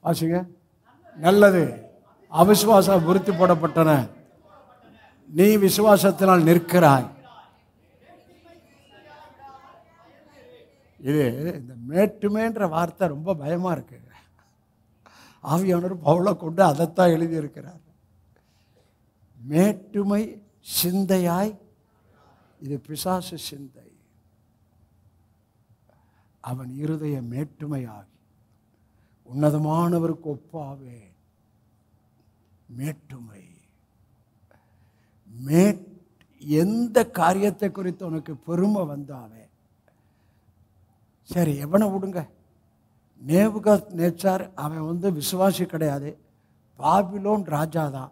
வாசிங்க. நல்லது அவிசுவாசம் விருத்தி போடப்பட்டன, நீ விசுவாசத்தினால் நிற்கிறாய். இது இந்த மேட்டுமேன்ற வார்த்தை ரொம்ப பயமா இருக்கு. ஆவியானவர் பவுலை கொண்டு அதைத்தான் எழுதியிருக்கிறார். மேட்டுமை சிந்தையாய், இது பிசாசு சிந்தை. அவன் இருதய மேட்டுமையாகி உன்னதமானவருக்கு ஒப்பாவே. மேட்டுமை எந்த காரியத்தை குறித்து உனக்கு பெருமை வந்தாவே சரி, எவனை விடுங்க. நேபுகாத்நேச்சார் அவன் விசுவாசி கிடையாது, பாபிலோன் ராஜா தான்.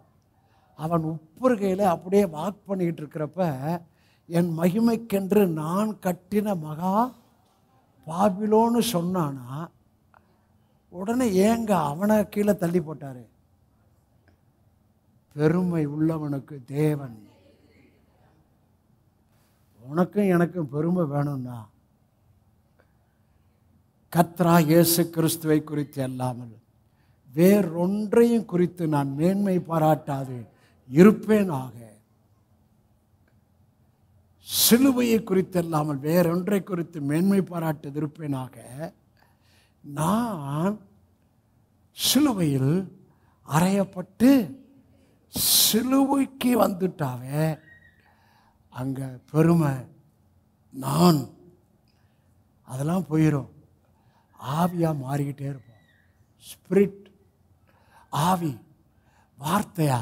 அவன் உப்பருகையில் அப்படியே வாக் பண்ணிக்கிட்டு இருக்கிறப்ப, என் மகிமைக்கென்று நான் கட்டின மகா பாபிலோன்னு சொன்னானா, உடனே ஏங்க அவனை கீழே தள்ளி போட்டாரு? பெருமை உள்ளவனுக்கு தேவன். உனக்கும் எனக்கும் பெருமை வேணும்னா கர்த்தராகிய இயேசு கிறிஸ்துவை குறித்து அல்லாமல் வேறொன்றையும் குறித்து நான் மேன்மை பாராட்டாது இருப்பேனாக. சிலுவையை குறித்து அல்லாமல் வேறொன்றை குறித்து மேன்மை பாராட்டாது இருப்பேனாக. நான் சிலுவையில் அறையப்பட்டு சிலுவைக்கு வந்துட்டாவே அங்க பெருமை நான் அதெல்லாம் போயிடும். ஆவியா மாறிக்கிட்டே இருப்போம். ஸ்பிரிட், ஆவி, வார்த்தையா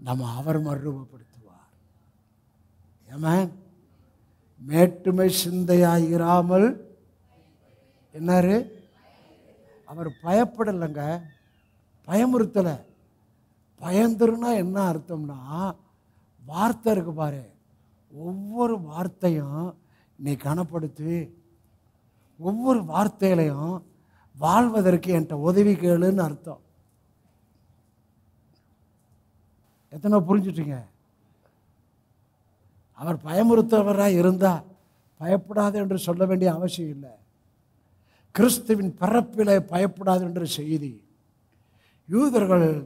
நம்ம அவர் மறுரூபப்படுத்துவார். ஆமென். மேட்டுமை சிந்தையாயிராமல் என்னாரு? அவர் பயப்படலைங்க, பயமுறுத்தலை. பயந்துருன்னா என்ன அர்த்தம்னா, வார்த்தை இருக்கு பாரு, ஒவ்வொரு வார்த்தையும் நீ கனப்படுத்து, ஒவ்வொரு வார்த்தையிலையும் வாழ்வதற்கு என்கிட்ட உதவி கேளுன்னு அர்த்தம். எத்தனை புரிஞ்சுட்டீங்க? அவர் பயமுறுத்தவராக இருந்தால் பயப்படாது என்று சொல்ல வேண்டிய அவசியம் இல்லை. கிறிஸ்துவின் பிறப்பிலே பயப்படாது என்ற செய்தி.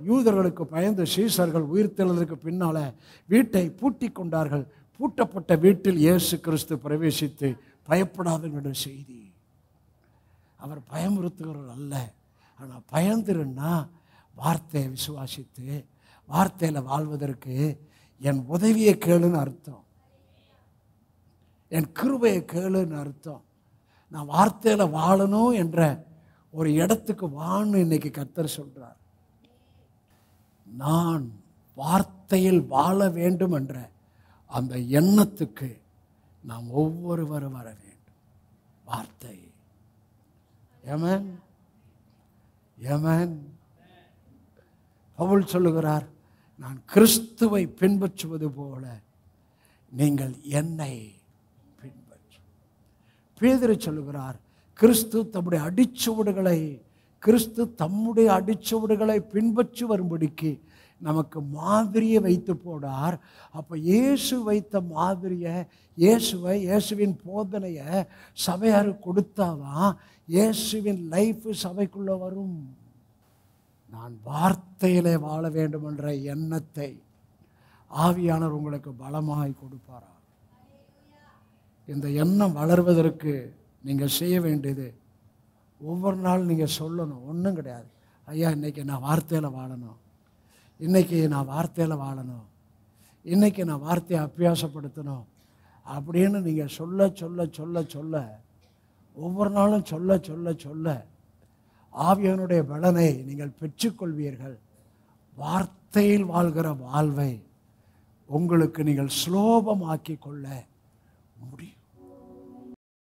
யூதர்களுக்கு பயந்து சீசர்கள் உயிர்த்தெழுதலுக்கு பின்னால் வீட்டை பூட்டி கொண்டார்கள். பூட்டப்பட்ட வீட்டில் இயேசு கிறிஸ்து பிரவேசித்து பயப்படாது என்ற செய்தி. அவர் பயமுறுத்துகிறவர் அல்ல. ஆனால் பயந்துருன்னா வார்த்தையை விசுவாசித்து வார்த்தையில் வாழ்வதற்கு என் உதவியை கேளுன்னு அர்த்தம், என் கிருபையை கேளுன்னு அர்த்தம். நான் வார்த்தையில் வாழணும் என்ற ஒரு இடத்துக்கு வான்னு இன்னைக்கு கர்த்தர் சொல்றார். நான் வார்த்தையில் வாழ வேண்டும் என்ற அந்த எண்ணத்துக்கு நாம் ஒவ்வொருவரும் வர வேண்டும். வார்த்தை. ஆமென், ஆமென். பவுல் சொல்லுகிறார், நான் கிறிஸ்துவை பின்பற்றுவது போல நீங்கள் என்னை பின்பற்று. பேதுரு சொல்லுகிறார், கிறிஸ்து தம்முடைய அடிச்சுவடுகளை பின்பற்றி வரும்படிக்கு நமக்கு மாதிரியை வைத்து போனார். அப்போ இயேசு வைத்த மாதிரியை, இயேசுவின் போதனையை சபையாரு கொடுத்தாதான் இயேசுவின் லைஃப் சபைக்குள்ளே வரும். நான் வார்த்தையிலே வாழ வேண்டும் என்ற எண்ணத்தை ஆவியானவர் உங்களுக்கு பலமாய் கொடுப்பாரா? இந்த எண்ணம் வளர்வதற்கு நீங்கள் செய்ய வேண்டியது, ஒவ்வொரு நாள் நீங்கள் சொல்லணும். ஒன்றும் கிடையாது, ஐயா இன்றைக்கி நான் வார்த்தையில் வாழணும், இன்றைக்கி நான் வார்த்தையில் வாழணும், இன்றைக்கி நான் வார்த்தையை அபியாசப்படுத்தணும் அப்படின்னு நீங்கள் சொல்ல சொல்ல சொல்ல சொல்ல, ஒவ்வொரு நாளும் சொல்ல சொல்ல சொல்ல ஆவியானுடைய பலனை நீங்கள் பெற்றுக்கொள்வீர்கள். வார்த்தையில் வாழ்கிற வாழ்வை உங்களுக்கு நீங்கள் சுலோபமாக்கி கொள்ள முடியும்.